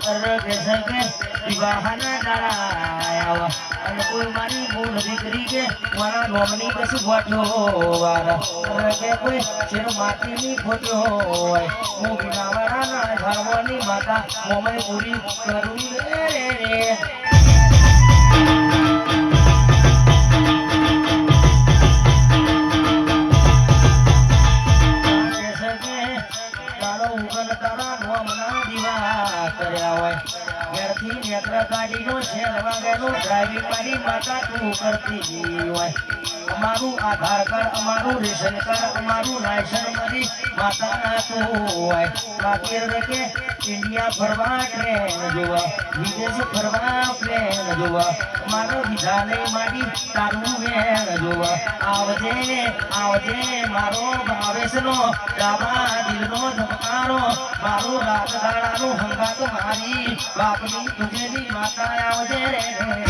કે વિવાહના દાડા અને કોઈ મારી મૂળ દીકરી કે મારા નોમની કશું ગોઠ્યો વારા કે કોઈ જેનો માટીની ખોટ્યો હોય હું વિનાવાળાના ઘરવાની માતા મોમય પૂરી કરું રે ડ્રાઇવિંગ મારી માતા તું કરતી હોય અમારું આધાર કાર્ડ અમારું રેશન કાર્ડ અમારું લાયસન્સ મારી માતા તું હોય બાકી કે ઇન્ડિયા ફરવા ટ્રેન જોવા વિદેશ ફરવા પ્લેન જોવા મારો વિધાલય મારી તારું વેણ જોવા આવજે આવજે મારો ભાવેશનો ડાબા દિલનો ધબકારો મારો રાત દાડાનો હંગાત મારી બાપની તુજેની માતા આવજે રે